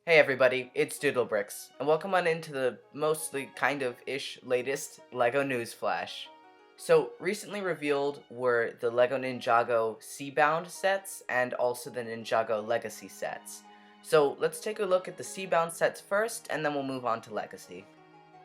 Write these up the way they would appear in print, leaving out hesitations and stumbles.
Hey everybody, it's Doodlebricks, and welcome on into the mostly kind of-ish latest LEGO news flash. So, recently revealed were the LEGO Ninjago Seabound sets, and also the Ninjago Legacy sets. So, let's take a look at the Seabound sets first, and then we'll move on to Legacy.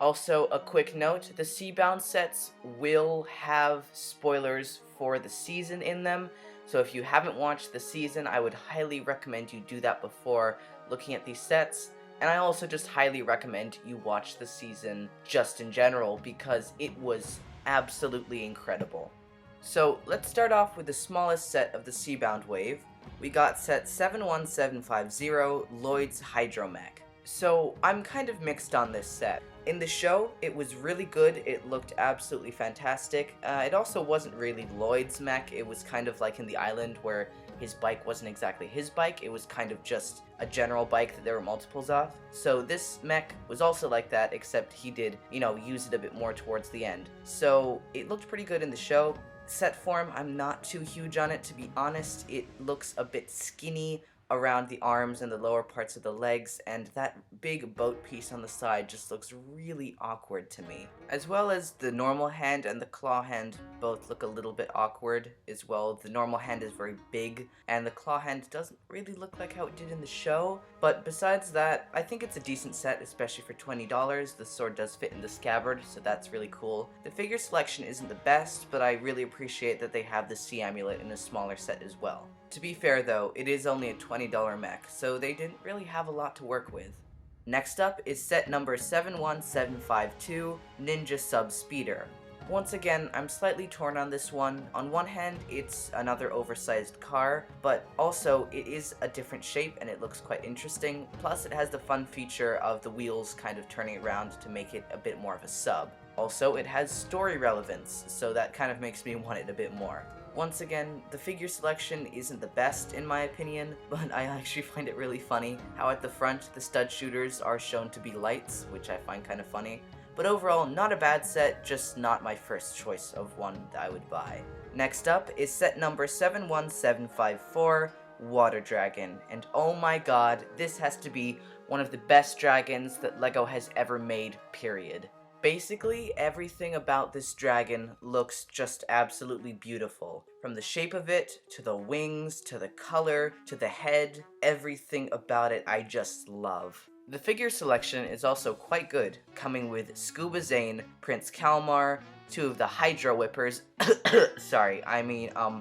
Also, a quick note, the Seabound sets will have spoilers for the season in them, so if you haven't watched the season, I would highly recommend you do that before looking at these sets, and I also just highly recommend you watch the season just in general, because it was absolutely incredible. So, let's start off with the smallest set of the Seabound wave. We got set 71750, Lloyd's Hydromech. So, I'm kind of mixed on this set. In the show, it was really good, it looked absolutely fantastic. It also wasn't really Lloyd's mech, it was kind of like in the island where his bike wasn't exactly his bike, it was kind of just a general bike that there were multiples of. So this mech was also like that, except he did, use it a bit more towards the end. So it looked pretty good in the show. Set form, I'm not too huge on it, to be honest. It looks a bit skinny around the arms and the lower parts of the legs, and that big boat piece on the side just looks really awkward to me. As well as the normal hand and the claw hand both look a little bit awkward as well. The normal hand is very big, and the claw hand doesn't really look like how it did in the show, but besides that, I think it's a decent set, especially for $20. The sword does fit in the scabbard, so that's really cool. The figure selection isn't the best, but I really appreciate that they have the sea amulet in a smaller set as well. To be fair though, it is only a $20 mech, so they didn't really have a lot to work with. Next up is set number 71752, Ninja Sub Speeder. Once again, I'm slightly torn on this one. On one hand, it's another oversized car, but also it is a different shape and it looks quite interesting. Plus it has the fun feature of the wheels kind of turning around to make it a bit more of a sub. Also, it has story relevance, so that kind of makes me want it a bit more. Once again, the figure selection isn't the best in my opinion, but I actually find it really funny how at the front the stud shooters are shown to be lights, which I find kind of funny. But overall, not a bad set, just not my first choice of one that I would buy. Next up is set number 71754, Water Dragon, and oh my god, this has to be one of the best dragons that LEGO has ever made, period. Basically, everything about this dragon looks just absolutely beautiful. From the shape of it, to the wings, to the color, to the head, everything about it I just love. The figure selection is also quite good, coming with Scuba Zane, Prince Kalmar, two of the Hydro Whippers,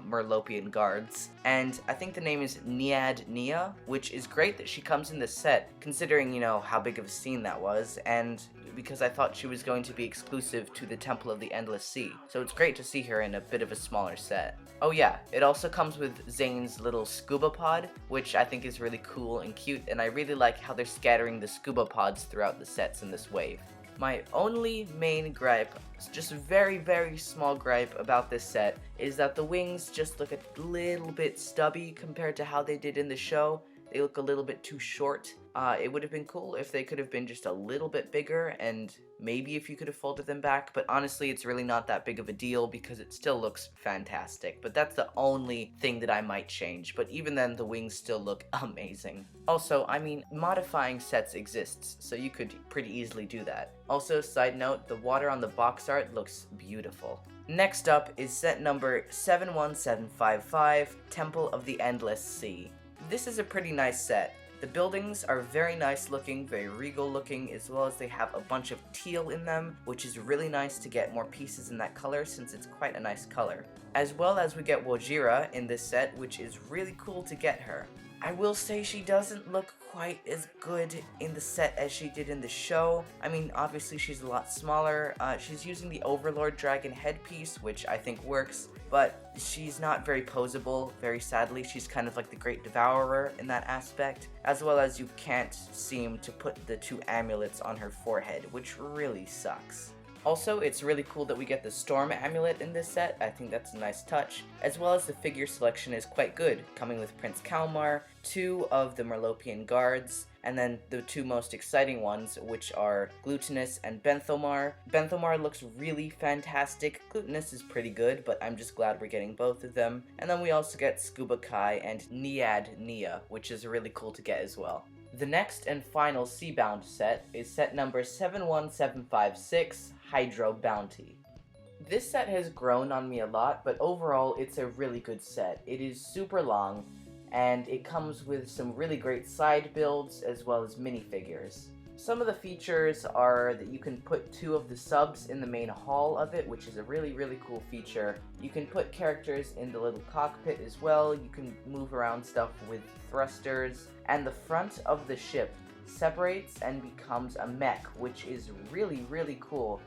Merlopian guards, and I think the name is Nia, which is great that she comes in this set, considering, how big of a scene that was, and because I thought she was going to be exclusive to the Temple of the Endless Sea, so it's great to see her in a bit of a smaller set. Oh yeah, it also comes with Zane's little scuba pod, which I think is really cool and cute, and I really like how they're scattering the scuba pods throughout the sets in this wave. My only main gripe, just a very, very small gripe about this set, is that the wings just look a little bit stubby compared to how they did in the show. They look a little bit too short. It would have been cool if they could have been just a little bit bigger, and maybe if you could have folded them back, but honestly it's really not that big of a deal because it still looks fantastic. But that's the only thing that I might change, but even then the wings still look amazing. Also, modifying sets exists, so you could pretty easily do that. Also, side note, the water on the box art looks beautiful. Next up is set number 71755, Temple of the Endless Sea. This is a pretty nice set. The buildings are very nice looking, very regal looking, as well as they have a bunch of teal in them, which is really nice to get more pieces in that color since it's quite a nice color. As well as we get Wojira in this set, which is really cool to get her. I will say she doesn't look quite as good in the set as she did in the show. Obviously she's a lot smaller. She's using the Overlord Dragon headpiece, which I think works, but she's not very poseable, very sadly. She's kind of like the Great Devourer in that aspect, as well as you can't seem to put the two amulets on her forehead, which really sucks. Also, it's really cool that we get the Storm Amulet in this set. I think that's a nice touch, as well as the figure selection is quite good, coming with Prince Kalmar, two of the Merlopian guards, and then the two most exciting ones, which are Glutinous and Benthomar. Benthomar looks really fantastic. Glutinous is pretty good, but I'm just glad we're getting both of them. And then we also get Scuba Kai and Nia, which is really cool to get as well. The next and final Seabound set is set number 71756, Hydro Bounty. This set has grown on me a lot, but overall it's a really good set. It is super long, and it comes with some really great side builds as well as minifigures. Some of the features are that you can put 2 of the subs in the main hall of it, which is a really cool feature. You can put characters in the little cockpit as well, you can move around stuff with thrusters, and the front of the ship separates and becomes a mech, which is really cool.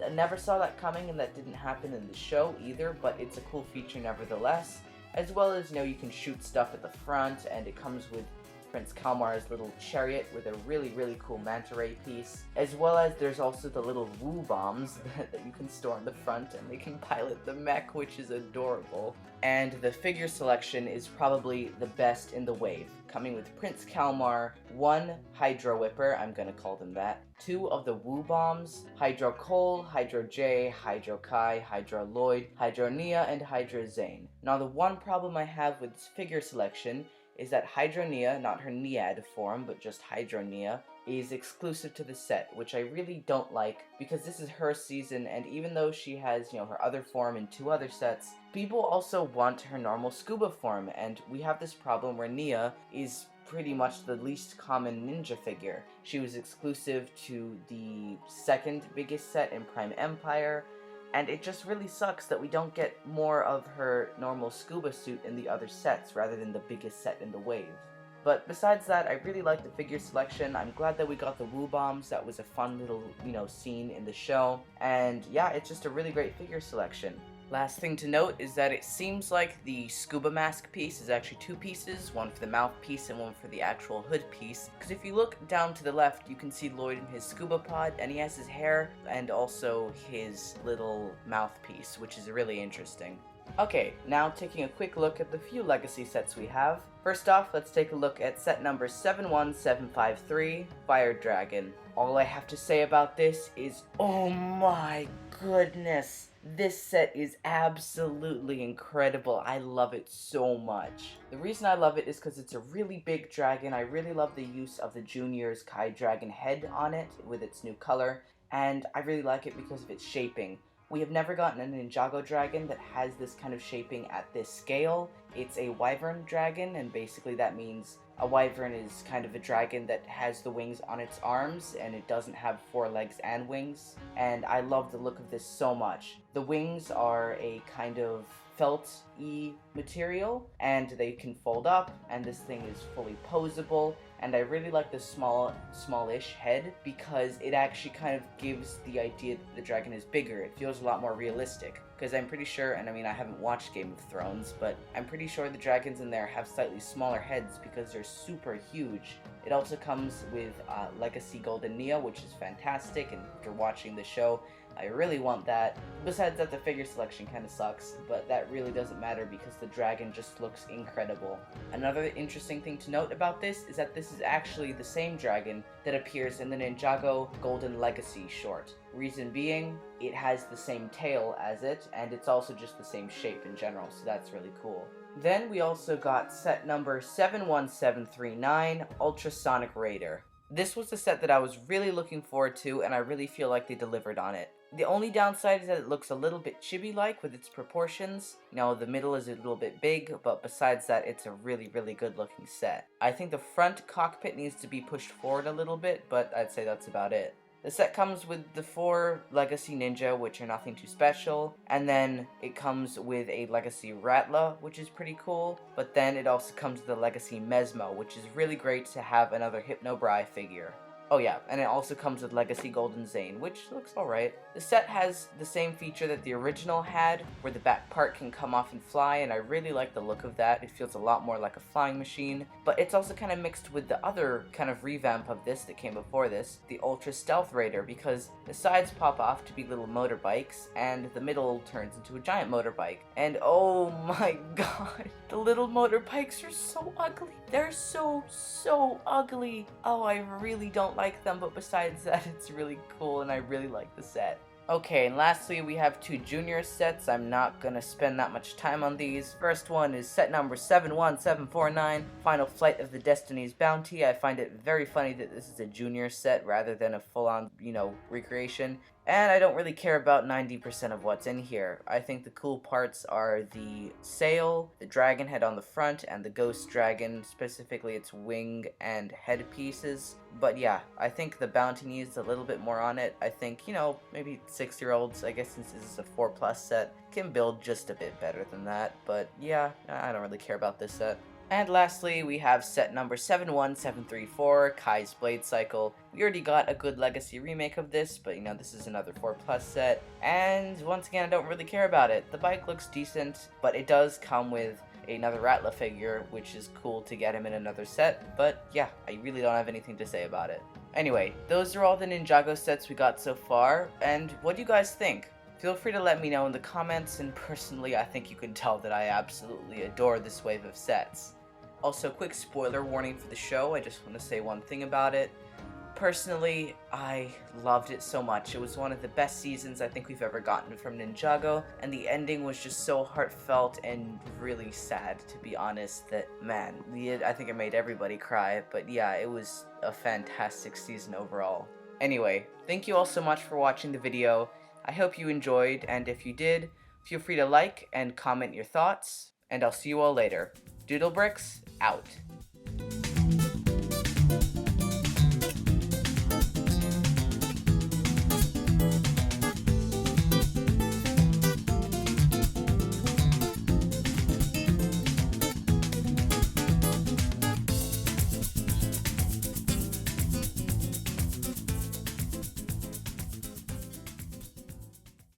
I never saw that coming, and that didn't happen in the show either, but it's a cool feature nevertheless. As well as, you can shoot stuff at the front, and it comes with Prince Kalmar's little chariot with a really cool manta ray piece. As well as there's also the little woo bombs that you can store on the front, and they can pilot the mech, which is adorable. And the figure selection is probably the best in the wave, coming with Prince Kalmar, 1 Hydro Whipper, I'm gonna call them that, 2 of the Woo Bombs, Hydro Cole, Hydro J, Hydro Kai, Hydro Lloyd, Hydro Nia, and Hydro Zane. Now the one problem I have with this figure selection is that Hydro Nia, not her Niad form, but just Hydro Nia, is exclusive to the set, which I really don't like, because this is her season, and even though she has, her other form in 2 other sets, people also want her normal scuba form, and we have this problem where Nia is pretty much the least common ninja figure. She was exclusive to the 2nd biggest set in Prime Empire, and it just really sucks that we don't get more of her normal scuba suit in the other sets rather than the biggest set in the wave. But besides that, I really like the figure selection. I'm glad that we got the Woo Bombs. That was a fun little, scene in the show. And yeah, it's just a really great figure selection. Last thing to note is that it seems like the scuba mask piece is actually 2 pieces, one for the mouthpiece and one for the actual hood piece. Because if you look down to the left, you can see Lloyd in his scuba pod, and he has his hair and also his little mouthpiece, which is really interesting. Okay, now taking a quick look at the few legacy sets we have. First off, let's take a look at set number 71753, Fire Dragon. All I have to say about this is, oh my goodness! This set is absolutely incredible. I love it so much. The reason I love it is because it's a really big dragon. I really love the use of the Junior's Kai Dragon head on it with its new color, and I really like it because of its shaping. We have never gotten a Ninjago dragon that has this kind of shaping at this scale. It's a wyvern dragon, and basically that means a wyvern is kind of a dragon that has the wings on its arms, and it doesn't have 4 legs and wings, and I love the look of this so much. The wings are a kind of felt-y material, and they can fold up, and this thing is fully posable, and I really like the smallish head because it actually kind of gives the idea that the dragon is bigger. It feels a lot more realistic, because I'm pretty sure, and I mean I haven't watched Game of Thrones, but I'm pretty sure the dragons in there have slightly smaller heads because they're super huge. It also comes with Legacy Golden Nia, which is fantastic, and after watching the show, I really want that. Besides that, the figure selection kind of sucks, but that really doesn't matter because the dragon just looks incredible. Another interesting thing to note about this is that this is actually the same dragon that appears in the Ninjago Golden Legacy short. Reason being, it has the same tail as it, and it's also just the same shape in general, so that's really cool. Then we also got set number 71739, Ultrasonic Raider. This was the set that I was really looking forward to, and I really feel like they delivered on it. The only downside is that it looks a little bit chibi-like with its proportions. The middle is a little bit big, but besides that, it's a really good looking set. I think the front cockpit needs to be pushed forward a little bit, but I'd say that's about it. The set comes with the 4 Legacy Ninja, which are nothing too special, and then it comes with a Legacy Ratla, which is pretty cool, but then it also comes with a Legacy Mesmo, which is really great to have another Hypnobrai figure. Oh yeah, and it also comes with Legacy Golden Zane, which looks alright. The set has the same feature that the original had, where the back part can come off and fly, and I really like the look of that. It feels a lot more like a flying machine, but it's also kind of mixed with the other kind of revamp of this that came before this, the Ultra Stealth Raider, because the sides pop off to be little motorbikes, and the middle turns into a giant motorbike. And oh my god, the little motorbikes are so ugly. They're so ugly. Oh, I really don't like them, but besides that, it's really cool, and I really like the set. Okay, and lastly, we have 2 junior sets. I'm not gonna spend that much time on these. First one is set number 71749, Final Flight of the Destiny's Bounty. I find it very funny that this is a junior set rather than a full-on, recreation. And I don't really care about 90% of what's in here. I think the cool parts are the sail, the dragon head on the front, and the ghost dragon, specifically its wing and head pieces. But yeah, I think the bounty needs a little bit more on it. I think, maybe 6-year-olds, I guess since this is a 4+ set, can build just a bit better than that. But yeah, I don't really care about this set. And lastly, we have set number 71734, Kai's Blade Cycle. We already got a good Legacy remake of this, but this is another 4+ set. And once again, I don't really care about it. The bike looks decent, but it does come with another Ratla figure, which is cool to get him in another set, but yeah, I really don't have anything to say about it. Anyway, those are all the Ninjago sets we got so far, and what do you guys think? Feel free to let me know in the comments, and personally, I think you can tell that I absolutely adore this wave of sets. Also, quick spoiler warning for the show, I just want to say one thing about it. Personally, I loved it so much. It was one of the best seasons I think we've ever gotten from Ninjago, and the ending was just so heartfelt and really sad, to be honest, that, man, I think it made everybody cry, but yeah, it was a fantastic season overall. Anyway, thank you all so much for watching the video. I hope you enjoyed, and if you did, feel free to like and comment your thoughts, and I'll see you all later. Doodlebricks, out.